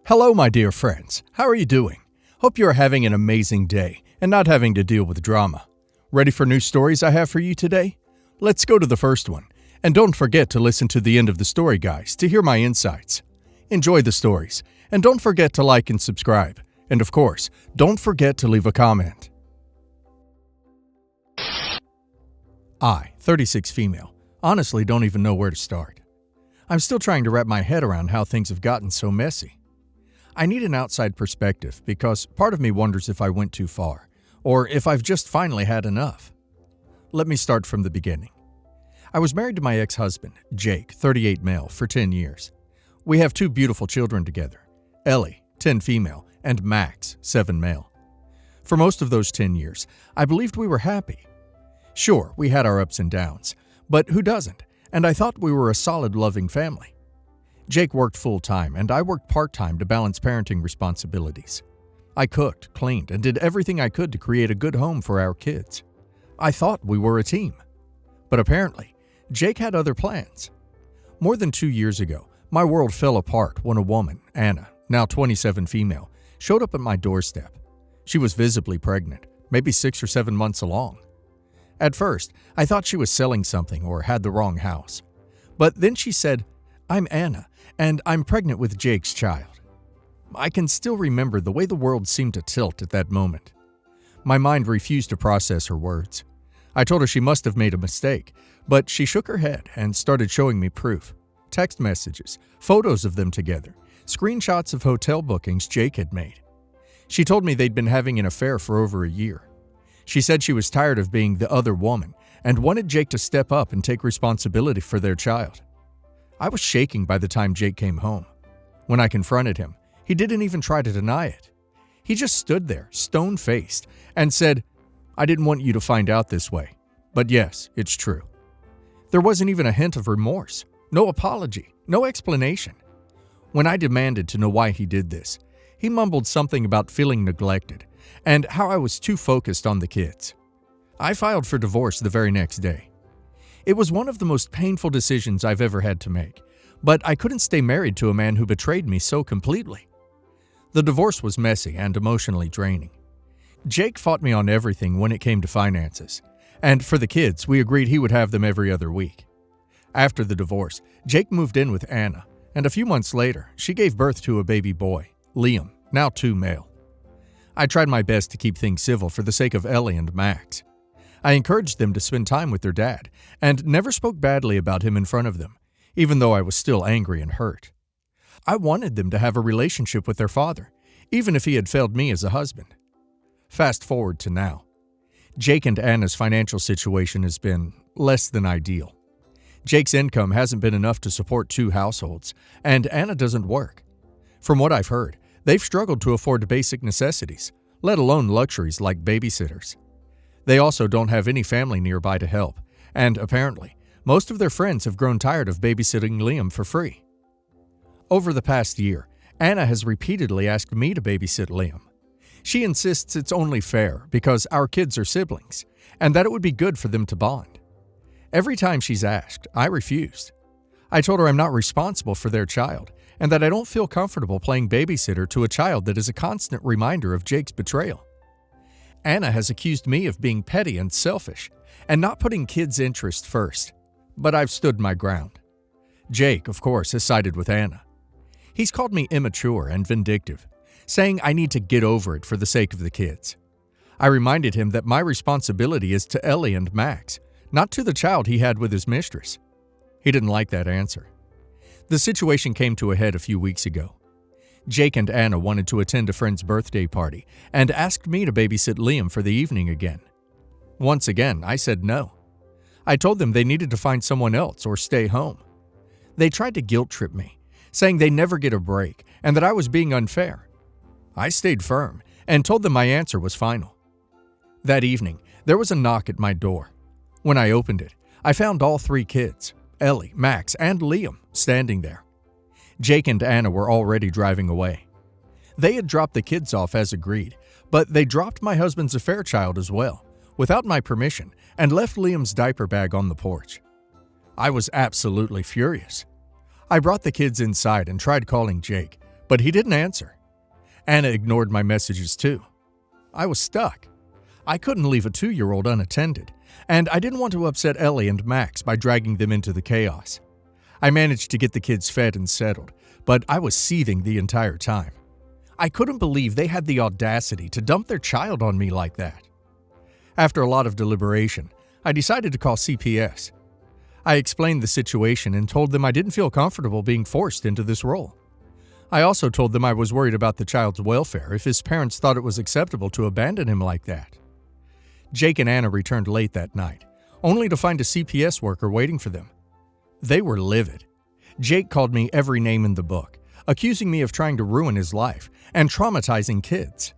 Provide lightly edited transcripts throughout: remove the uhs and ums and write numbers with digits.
Hello, my dear friends. How are you doing? Hope you are having an amazing day and not having to deal with drama. Ready for new stories I have for you today? Let's go to the first one. And don't forget to listen to the end of the story, guys, to hear my insights. Enjoy the stories, and don't forget to like and subscribe. And of course, don't forget to leave a comment. I, 36 female, honestly don't even know where to start. I'm still trying to wrap my head around how things have gotten so messy. I need an outside perspective because part of me wonders if I went too far, or if I've just finally had enough. Let me start from the beginning. I was married to my ex-husband, Jake, 38 male, for 10 years. We have 2 beautiful children together, Ellie, 10 female, and Max, 7 male. For most of those 10 years, I believed we were happy. Sure, we had our ups and downs, but who doesn't? And I thought we were a solid, loving family. Jake worked full-time, and I worked part-time to balance parenting responsibilities. I cooked, cleaned, and did everything I could to create a good home for our kids. I thought we were a team. But apparently, Jake had other plans. More than 2 years ago, my world fell apart when a woman, Anna, now 27 female, showed up at my doorstep. She was visibly pregnant, maybe 6 or 7 months along. At first, I thought she was selling something or had the wrong house. But then she said, "I'm Anna, and I'm pregnant with Jake's child." I can still remember the way the world seemed to tilt at that moment. My mind refused to process her words. I told her she must have made a mistake, but she shook her head and started showing me proof. Text messages, photos of them together, screenshots of hotel bookings Jake had made. She told me they'd been having an affair for over a year. She said she was tired of being the other woman and wanted Jake to step up and take responsibility for their child. I was shaking by the time Jake came home. When I confronted him, he didn't even try to deny it. He just stood there, stone-faced, and said, "I didn't want you to find out this way. But yes, it's true." There wasn't even a hint of remorse, no apology, no explanation. When I demanded to know why he did this, he mumbled something about feeling neglected and how I was too focused on the kids. I filed for divorce the very next day. It was one of the most painful decisions I've ever had to make, but I couldn't stay married to a man who betrayed me so completely. The divorce was messy and emotionally draining. Jake fought me on everything when it came to finances, and for the kids, we agreed he would have them every other week. After the divorce, Jake moved in with Anna, and a few months later, she gave birth to a baby boy, Liam, now 2 male. I tried my best to keep things civil for the sake of Ellie and Max. I encouraged them to spend time with their dad and never spoke badly about him in front of them, even though I was still angry and hurt. I wanted them to have a relationship with their father, even if he had failed me as a husband. Fast forward to now. Jake and Anna's financial situation has been less than ideal. Jake's income hasn't been enough to support 2 households, and Anna doesn't work. From what I've heard, they've struggled to afford basic necessities, let alone luxuries like babysitters. They also don't have any family nearby to help, and apparently, most of their friends have grown tired of babysitting Liam for free. Over the past year, Anna has repeatedly asked me to babysit Liam. She insists it's only fair because our kids are siblings, and that it would be good for them to bond. Every time she's asked, I refused. I told her I'm not responsible for their child, and that I don't feel comfortable playing babysitter to a child that is a constant reminder of Jake's betrayal. Anna has accused me of being petty and selfish, and not putting kids' interests first, but I've stood my ground. Jake, of course, has sided with Anna. He's called me immature and vindictive, saying I need to get over it for the sake of the kids. I reminded him that my responsibility is to Ellie and Max, not to the child he had with his mistress. He didn't like that answer. The situation came to a head a few weeks ago. Jake and Anna wanted to attend a friend's birthday party and asked me to babysit Liam for the evening again. Once again, I said no. I told them they needed to find someone else or stay home. They tried to guilt trip me, saying they never get a break and that I was being unfair. I stayed firm and told them my answer was final. That evening, there was a knock at my door. When I opened it, I found all 3 kids, Ellie, Max, and Liam, standing there. Jake and Anna were already driving away. They had dropped the kids off as agreed, but they dropped my husband's affair child as well, without my permission, and left Liam's diaper bag on the porch. I was absolutely furious. I brought the kids inside and tried calling Jake, but he didn't answer. Anna ignored my messages too. I was stuck. I couldn't leave a 2-year-old unattended, and I didn't want to upset Ellie and Max by dragging them into the chaos. I managed to get the kids fed and settled, but I was seething the entire time. I couldn't believe they had the audacity to dump their child on me like that. After a lot of deliberation, I decided to call CPS. I explained the situation and told them I didn't feel comfortable being forced into this role. I also told them I was worried about the child's welfare if his parents thought it was acceptable to abandon him like that. Jake and Anna returned late that night, only to find a CPS worker waiting for them. They were livid. Jake called me every name in the book, accusing me of trying to ruin his life and traumatizing kids.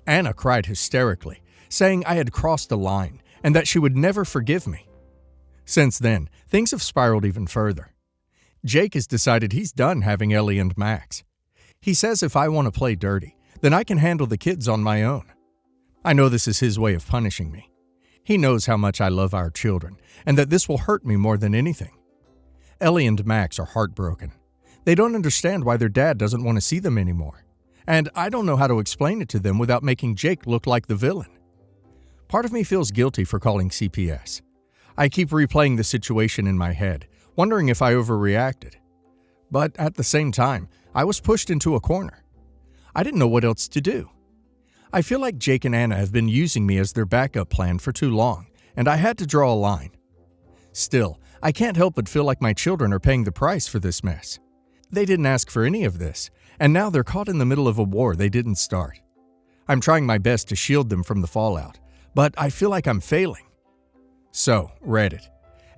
Anna cried hysterically, saying I had crossed a line and that she would never forgive me. Since then, things have spiraled even further. Jake has decided he's done having Ellie and Max. He says if I want to play dirty, then I can handle the kids on my own. I know this is his way of punishing me. He knows how much I love our children and that this will hurt me more than anything. Ellie and Max are heartbroken. They don't understand why their dad doesn't want to see them anymore. And I don't know how to explain it to them without making Jake look like the villain. Part of me feels guilty for calling CPS. I keep replaying the situation in my head, wondering if I overreacted. But at the same time, I was pushed into a corner. I didn't know what else to do. I feel like Jake and Anna have been using me as their backup plan for too long, and I had to draw a line. Still, I can't help but feel like my children are paying the price for this mess. They didn't ask for any of this, and now they're caught in the middle of a war they didn't start. I'm trying my best to shield them from the fallout, but I feel like I'm failing. So, Reddit.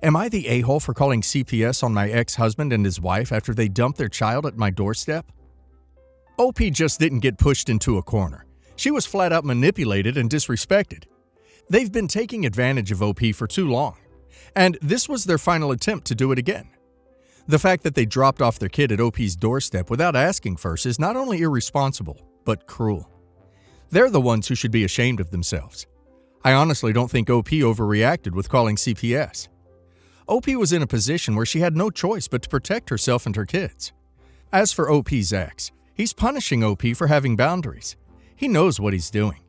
Am I the a-hole for calling CPS on my ex-husband and his wife after they dumped their child at my doorstep? OP just didn't get pushed into a corner. She was flat out manipulated and disrespected. They've been taking advantage of OP for too long, and this was their final attempt to do it again. The fact that they dropped off their kid at OP's doorstep without asking first is not only irresponsible, but cruel. They're the ones who should be ashamed of themselves. I honestly don't think OP overreacted with calling CPS. OP was in a position where she had no choice but to protect herself and her kids. As for OP's ex, he's punishing OP for having boundaries. He knows what he's doing.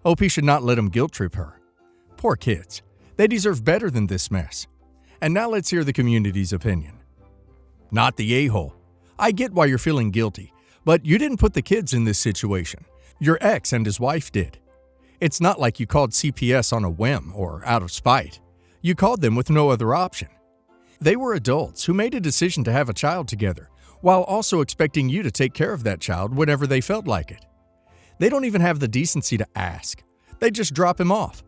OP should not let him guilt trip her. Poor kids. They deserve better than this mess. And now let's hear the community's opinion. Not the a-hole. I get why you're feeling guilty, but you didn't put the kids in this situation. Your ex and his wife did. It's not like you called CPS on a whim or out of spite. You called them with no other option. They were adults who made a decision to have a child together, while also expecting you to take care of that child whenever they felt like it. They don't even have the decency to ask. They just drop him off.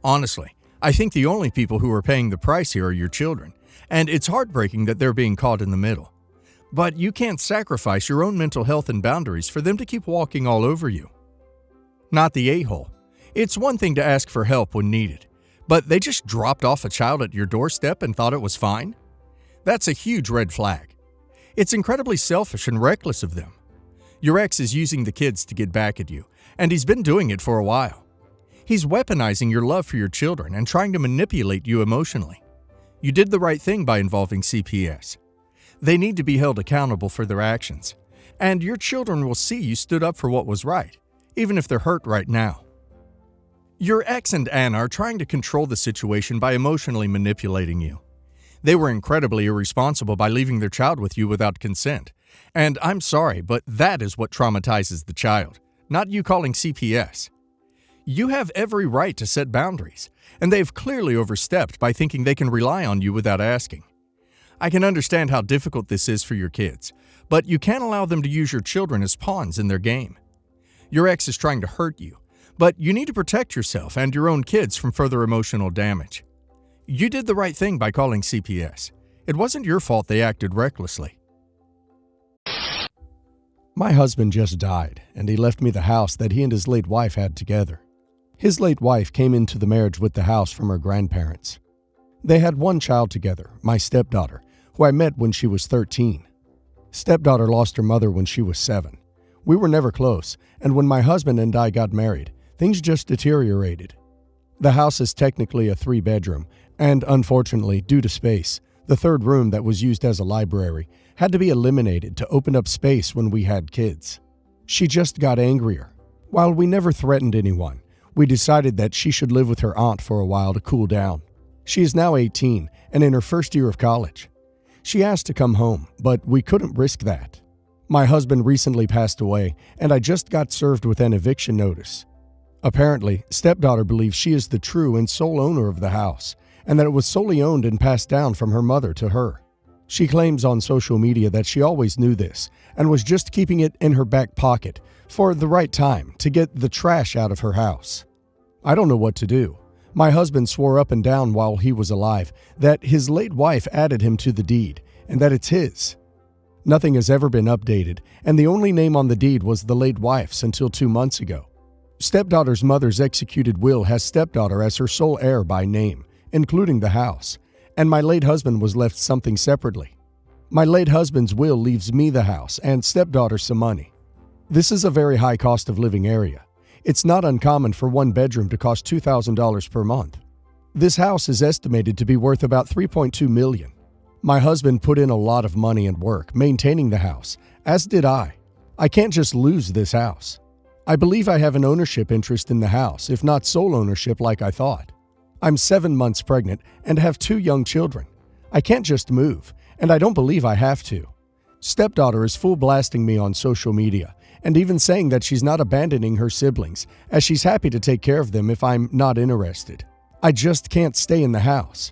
Honestly, I think the only people who are paying the price here are your children, and it's heartbreaking that they're being caught in the middle. But you can't sacrifice your own mental health and boundaries for them to keep walking all over you. Not the a-hole. It's one thing to ask for help when needed, but they just dropped off a child at your doorstep and thought it was fine? That's a huge red flag. It's incredibly selfish and reckless of them. Your ex is using the kids to get back at you, and he's been doing it for a while. He's weaponizing your love for your children and trying to manipulate you emotionally. You did the right thing by involving CPS. They need to be held accountable for their actions, and your children will see you stood up for what was right, even if they're hurt right now. Your ex and Anna are trying to control the situation by emotionally manipulating you. They were incredibly irresponsible by leaving their child with you without consent, and I'm sorry, but that is what traumatizes the child, not you calling CPS. You have every right to set boundaries, and they've clearly overstepped by thinking they can rely on you without asking. I can understand how difficult this is for your kids, but you can't allow them to use your children as pawns in their game. Your ex is trying to hurt you, but you need to protect yourself and your own kids from further emotional damage. You did the right thing by calling CPS. It wasn't your fault they acted recklessly. My husband just died, and he left me the house that he and his late wife had together. His late wife came into the marriage with the house from her grandparents. They had one child together, my stepdaughter, who I met when she was 13. Stepdaughter lost her mother when she was 7. We were never close, and when my husband and I got married, things just deteriorated. The house is technically a 3-bedroom, and unfortunately, due to space, The third room that was used as a library had to be eliminated to open up space when we had kids. She just got angrier. While we never threatened anyone, we decided that she should live with her aunt for a while to cool down. She is now 18 and in her first year of college. She asked to come home, but we couldn't risk that. My husband recently passed away, and I just got served with an eviction notice. Apparently, stepdaughter believes she is the true and sole owner of the house, and that it was solely owned and passed down from her mother to her. She claims on social media that she always knew this and was just keeping it in her back pocket for the right time to get the trash out of her house. I don't know what to do. My husband swore up and down while he was alive that his late wife added him to the deed and that it's his. Nothing has ever been updated, and the only name on the deed was the late wife's until 2 months ago. Stepdaughter's mother's executed will has stepdaughter as her sole heir by name, including the house, and my late husband was left something separately. My late husband's will leaves me the house and stepdaughter some money. This is a very high cost of living area. It's not uncommon for one bedroom to cost $2,000 per month. This house is estimated to be worth about $3.2 million. My husband put in a lot of money and work maintaining the house, as did I. I can't just lose this house. I believe I have an ownership interest in the house, if not sole ownership like I thought. I'm 7 months pregnant and have 2 young children. I can't just move, and I don't believe I have to. Stepdaughter is full blasting me on social media, and even saying that she's not abandoning her siblings, as she's happy to take care of them if I'm not interested. I just can't stay in the house.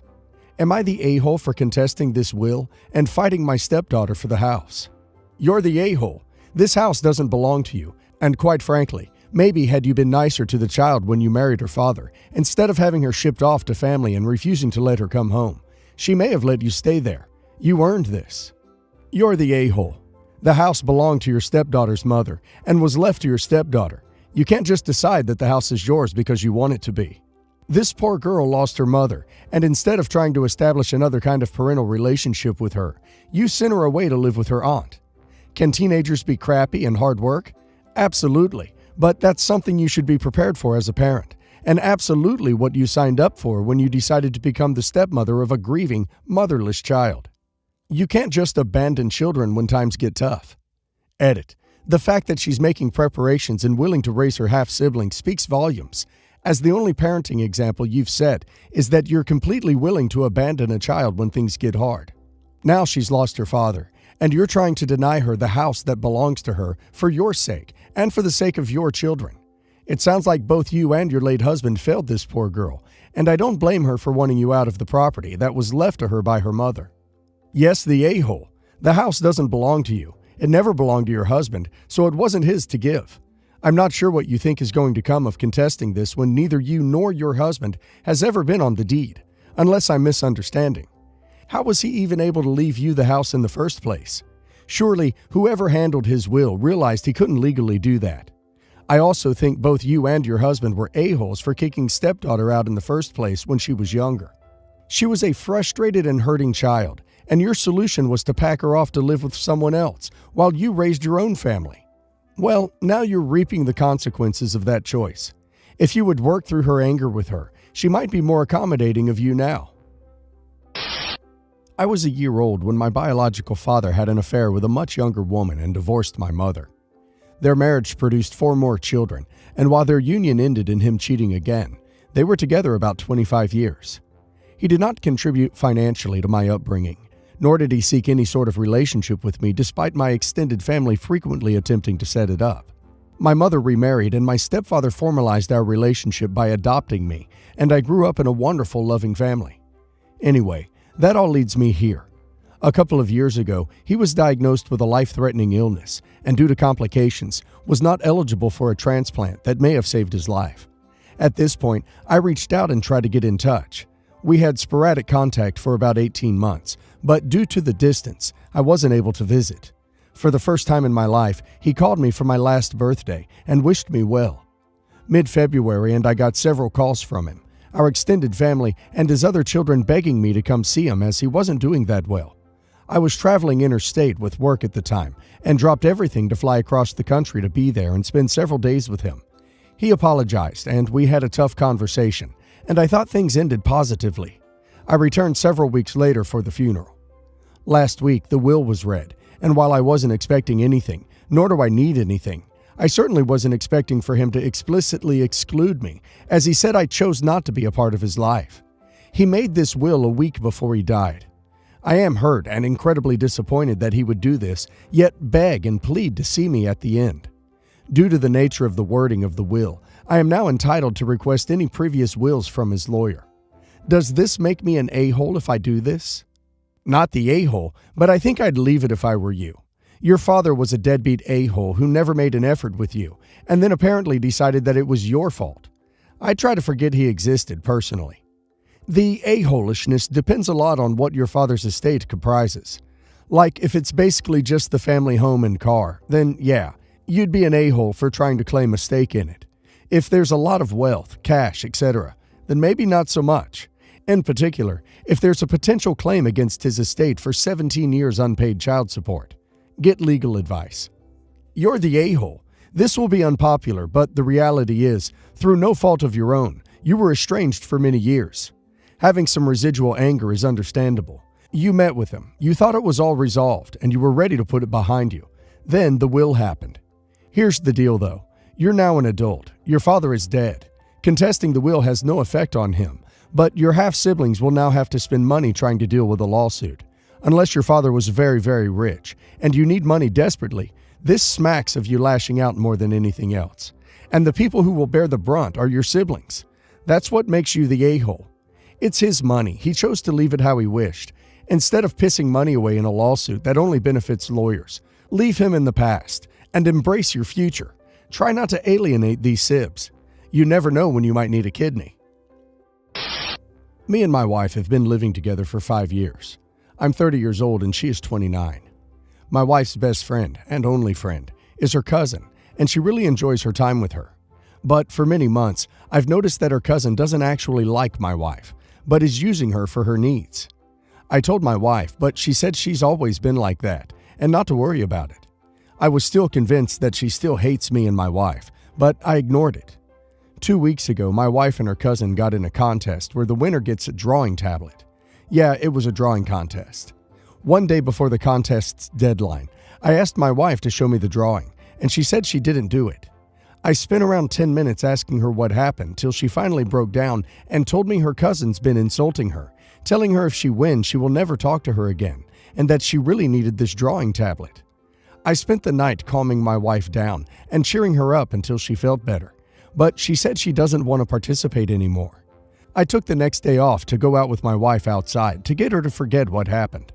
Am I the a-hole for contesting this will and fighting my stepdaughter for the house? You're the a-hole. This house doesn't belong to you, and quite frankly, maybe had you been nicer to the child when you married her father, instead of having her shipped off to family and refusing to let her come home, she may have let you stay there. You earned this. You're the a-hole. The house belonged to your stepdaughter's mother and was left to your stepdaughter. You can't just decide that the house is yours because you want it to be. This poor girl lost her mother, and instead of trying to establish another kind of parental relationship with her, you sent her away to live with her aunt. Can teenagers be crappy and hard work? Absolutely, but that's something you should be prepared for as a parent, and absolutely what you signed up for when you decided to become the stepmother of a grieving, motherless child. You can't just abandon children when times get tough. Edit. The fact that she's making preparations and willing to raise her half-sibling speaks volumes, as the only parenting example you've set is that you're completely willing to abandon a child when things get hard. Now she's lost her father, and you're trying to deny her the house that belongs to her for your sake and for the sake of your children. It sounds like both you and your late husband failed this poor girl, and I don't blame her for wanting you out of the property that was left to her by her mother. Yes, the a-hole. The house doesn't belong to you. It never belonged to your husband, so it wasn't his to give. I'm not sure what you think is going to come of contesting this when neither you nor your husband has ever been on the deed, unless I'm misunderstanding. How was he even able to leave you the house in the first place? Surely, whoever handled his will realized he couldn't legally do that. I also think both you and your husband were a-holes for kicking stepdaughter out in the first place when she was younger. She was a frustrated and hurting child, and your solution was to pack her off to live with someone else while you raised your own family. Well, now you're reaping the consequences of that choice. If you would work through her anger with her, she might be more accommodating of you now. I was a year old when my biological father had an affair with a much younger woman and divorced my mother. Their marriage produced 4 more children, and while their union ended in him cheating again, they were together about 25 years. He did not contribute financially to my upbringing, nor did he seek any sort of relationship with me despite my extended family frequently attempting to set it up. My mother remarried and my stepfather formalized our relationship by adopting me, and I grew up in a wonderful, loving family. Anyway, that all leads me here. A couple of years ago, he was diagnosed with a life-threatening illness and due to complications, was not eligible for a transplant that may have saved his life. At this point, I reached out and tried to get in touch. We had sporadic contact for about 18 months, but due to the distance, I wasn't able to visit. For the first time in my life, he called me for my last birthday and wished me well. Mid-February, and I got several calls from him, our extended family, and his other children begging me to come see him as he wasn't doing that well. I was traveling interstate with work at the time and dropped everything to fly across the country to be there and spend several days with him. He apologized, and we had a tough conversation, and I thought things ended positively. I returned several weeks later for the funeral. Last week, the will was read, and while I wasn't expecting anything, nor do I need anything, I certainly wasn't expecting for him to explicitly exclude me, as he said I chose not to be a part of his life. He made this will a week before he died. I am hurt and incredibly disappointed that he would do this, yet beg and plead to see me at the end. Due to the nature of the wording of the will, I am now entitled to request any previous wills from his lawyer. Does this make me an a-hole if I do this? Not the a-hole, but I think I'd leave it if I were you. Your father was a deadbeat a-hole who never made an effort with you, and then apparently decided that it was your fault. I try to forget he existed personally. The a-holishness depends a lot on what your father's estate comprises. Like, if it's basically just the family home and car, then yeah, you'd be an a-hole for trying to claim a stake in it. If there's a lot of wealth, cash, etc., then maybe not so much. In particular, if there's a potential claim against his estate for 17 years unpaid child support. Get legal advice. You're the a-hole. This will be unpopular, but the reality is, through no fault of your own, you were estranged for many years. Having some residual anger is understandable. You met with him, you thought it was all resolved, and you were ready to put it behind you. Then the will happened. Here's the deal though. You're now an adult. Your father is dead. Contesting the will has no effect on him, but your half-siblings will now have to spend money trying to deal with a lawsuit. Unless your father was very, very rich, and you need money desperately, this smacks of you lashing out more than anything else. And the people who will bear the brunt are your siblings. That's what makes you the a-hole. It's his money. He chose to leave it how he wished. Instead of pissing money away in a lawsuit that only benefits lawyers, leave him in the past and embrace your future. Try not to alienate these sibs. You never know when you might need a kidney. Me and my wife have been living together for 5 years. I'm 30 years old and she is 29. My wife's best friend, and only friend, is her cousin, and she really enjoys her time with her. But for many months, I've noticed that her cousin doesn't actually like my wife, but is using her for her needs. I told my wife, but she said she's always been like that, and not to worry about it. I was still convinced that she still hates me and my wife, but I ignored it. 2 weeks ago, my wife and her cousin got in a contest where the winner gets a drawing tablet. Yeah, it was a drawing contest. One day before the contest's deadline, I asked my wife to show me the drawing, and she said she didn't do it. I spent around 10 minutes asking her what happened till she finally broke down and told me her cousin's been insulting her, telling her if she wins she will never talk to her again, and that she really needed this drawing tablet. I spent the night calming my wife down and cheering her up until she felt better, but she said she doesn't want to participate anymore. I took the next day off to go out with my wife outside to get her to forget what happened.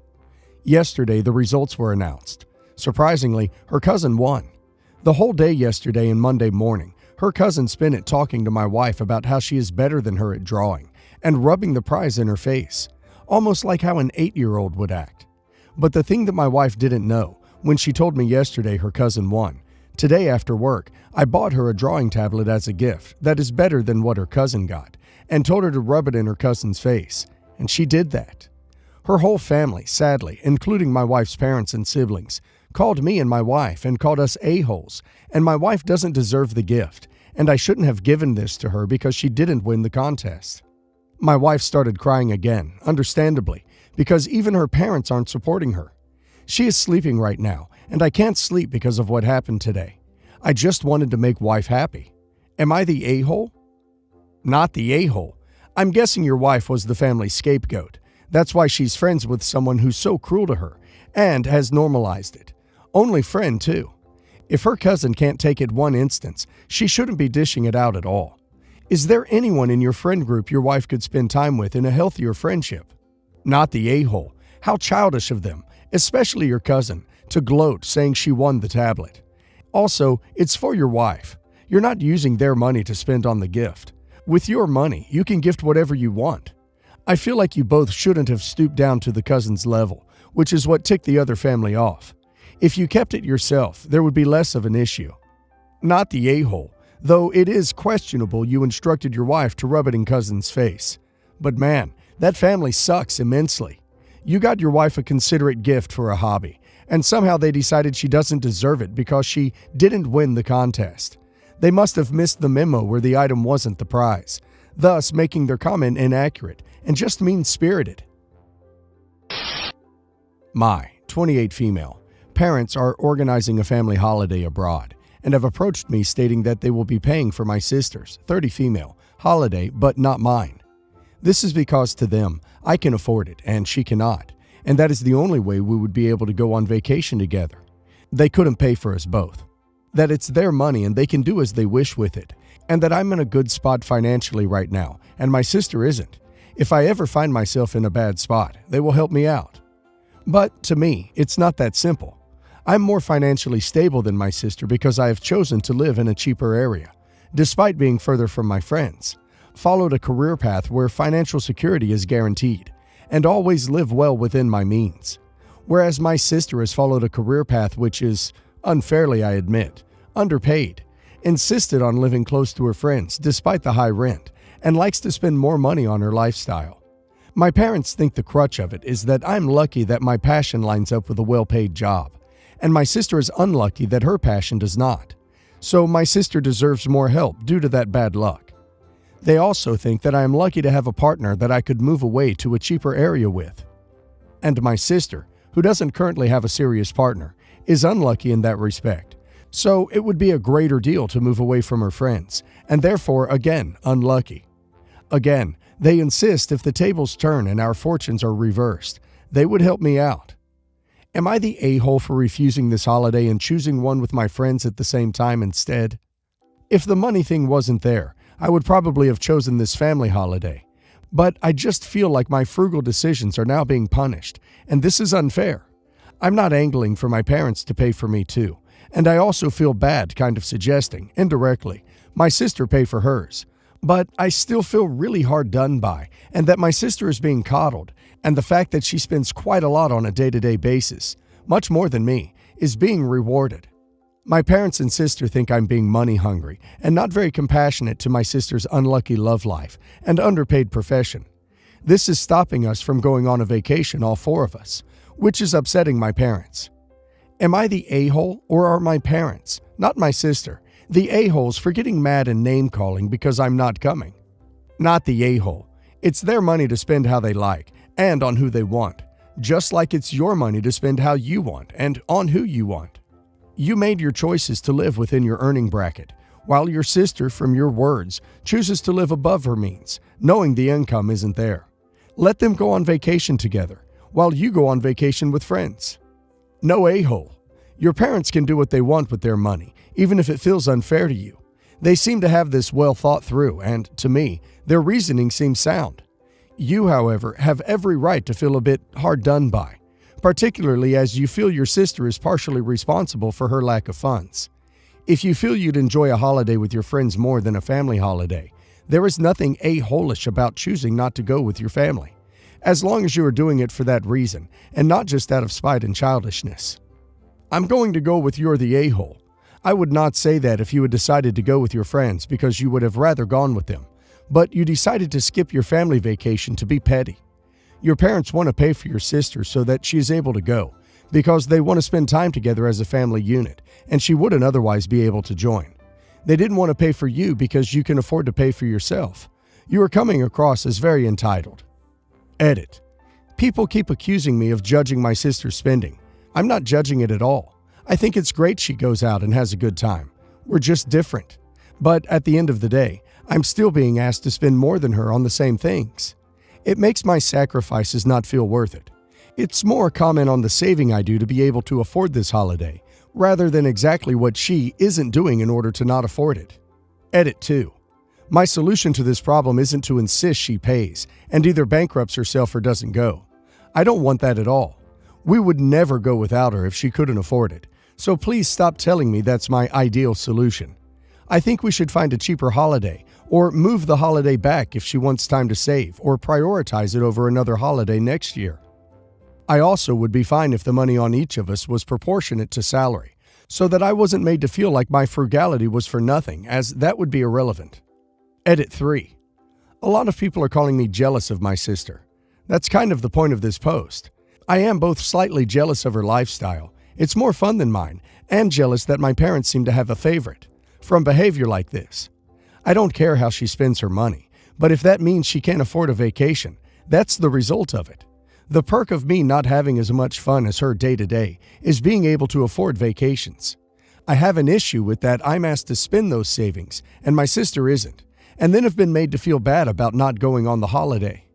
Yesterday, the results were announced. Surprisingly, her cousin won. The whole day yesterday and Monday morning, her cousin spent it talking to my wife about how she is better than her at drawing and rubbing the prize in her face, almost like how an 8-year-old would act. But the thing that my wife didn't know, when she told me yesterday her cousin won, today after work, I bought her a drawing tablet as a gift that is better than what her cousin got, and told her to rub it in her cousin's face, and she did that. Her whole family, sadly, including my wife's parents and siblings, called me and my wife and called us a-holes, and my wife doesn't deserve the gift, and I shouldn't have given this to her because she didn't win the contest. My wife started crying again, understandably, because even her parents aren't supporting her. She is sleeping right now, and I can't sleep because of what happened today. I just wanted to make wife happy. Am I the a-hole? Not the a-hole. I'm guessing your wife was the family scapegoat. That's why she's friends with someone who's so cruel to her, and has normalized it. Only friend, too. If her cousin can't take it one instance, she shouldn't be dishing it out at all. Is there anyone in your friend group your wife could spend time with in a healthier friendship? Not the a-hole. How childish of them, especially your cousin, to gloat saying she won the tablet. Also, it's for your wife. You're not using their money to spend on the gift. With your money, you can gift whatever you want. I feel like you both shouldn't have stooped down to the cousin's level, which is what ticked the other family off. If you kept it yourself, there would be less of an issue. Not the a-hole, though it is questionable you instructed your wife to rub it in cousin's face. But man, that family sucks immensely. You got your wife a considerate gift for a hobby, and somehow they decided she doesn't deserve it because she didn't win the contest. They must have missed the memo where the item wasn't the prize. thus making their comment inaccurate and just mean-spirited. My 28 female parents are organizing a family holiday abroad and have approached me stating that they will be paying for my sister's 30 female holiday but not mine. This is because to them, I can afford it and she cannot, and that is the only way we would be able to go on vacation together. They couldn't pay for us both. That it's their money and they can do as they wish with it, and that I'm in a good spot financially right now, and my sister isn't. If I ever find myself in a bad spot, they will help me out. But to me, it's not that simple. I'm more financially stable than my sister because I have chosen to live in a cheaper area, despite being further from my friends, followed a career path where financial security is guaranteed, and always live well within my means. Whereas my sister has followed a career path which is, unfairly I admit, underpaid, insisted on living close to her friends despite the high rent, and likes to spend more money on her lifestyle. My parents think the crutch of it is that I'm lucky that my passion lines up with a well-paid job, and my sister is unlucky that her passion does not. So my sister deserves more help due to that bad luck. They also think that I am lucky to have a partner that I could move away to a cheaper area with. And my sister, who doesn't currently have a serious partner, is unlucky in that respect. So it would be a greater deal to move away from her friends, and therefore, again, unlucky. Again, they insist if the tables turn and our fortunes are reversed, they would help me out. Am I the a-hole for refusing this holiday and choosing one with my friends at the same time instead? If the money thing wasn't there, I would probably have chosen this family holiday. But I just feel like my frugal decisions are now being punished, and this is unfair. I'm not angling for my parents to pay for me too, and I also feel bad kind of suggesting, indirectly, my sister pay for hers. But I still feel really hard done by, and that my sister is being coddled, and the fact that she spends quite a lot on a day-to-day basis, much more than me, is being rewarded. My parents and sister think I'm being money hungry and not very compassionate to my sister's unlucky love life and underpaid profession. This is stopping us from going on a vacation, all four of us, which is upsetting my parents. Am I the a-hole, or are my parents, not my sister, the a-holes for getting mad and name-calling because I'm not coming? Not the a-hole. It's their money to spend how they like and on who they want, just like it's your money to spend how you want and on who you want. You made your choices to live within your earning bracket, while your sister, from your words, chooses to live above her means, knowing the income isn't there. Let them go on vacation together, while you go on vacation with friends. No a-hole. Your parents can do what they want with their money, even if it feels unfair to you. They seem to have this well thought through, and, to me, their reasoning seems sound. You, however, have every right to feel a bit hard done by, particularly as you feel your sister is partially responsible for her lack of funds. If you feel you'd enjoy a holiday with your friends more than a family holiday, there is nothing a-holish about choosing not to go with your family, as long as you are doing it for that reason, and not just out of spite and childishness. I'm going to go with you're the a-hole. I would not say that if you had decided to go with your friends because you would have rather gone with them, but you decided to skip your family vacation to be petty. Your parents want to pay for your sister so that she is able to go, because they want to spend time together as a family unit, and she wouldn't otherwise be able to join. They didn't want to pay for you because you can afford to pay for yourself. You are coming across as very entitled. Edit. People keep accusing me of judging my sister's spending. I'm not judging it at all. I think it's great she goes out and has a good time. We're just different. But at the end of the day, I'm still being asked to spend more than her on the same things. It makes my sacrifices not feel worth it. It's more a comment on the saving I do to be able to afford this holiday, rather than exactly what she isn't doing in order to not afford it. Edit 2. My solution to this problem isn't to insist she pays and either bankrupts herself or doesn't go. I don't want that at all. We would never go without her if she couldn't afford it, so please stop telling me that's my ideal solution. I think we should find a cheaper holiday, or move the holiday back if she wants time to save, or prioritize it over another holiday next year. I also would be fine if the money on each of us was proportionate to salary, so that I wasn't made to feel like my frugality was for nothing, as that would be irrelevant. Edit 3. A lot of people are calling me jealous of my sister. That's kind of the point of this post. I am both slightly jealous of her lifestyle, it's more fun than mine, and jealous that my parents seem to have a favorite from behavior like this. I don't care how she spends her money, But if that means she can't afford a vacation, that's the result of it. The perk of me not having as much fun as her day to day is being able to afford vacations. I have an issue with that I'm asked to spend those savings, and my sister isn't, and then have been made to feel bad about not going on the holiday.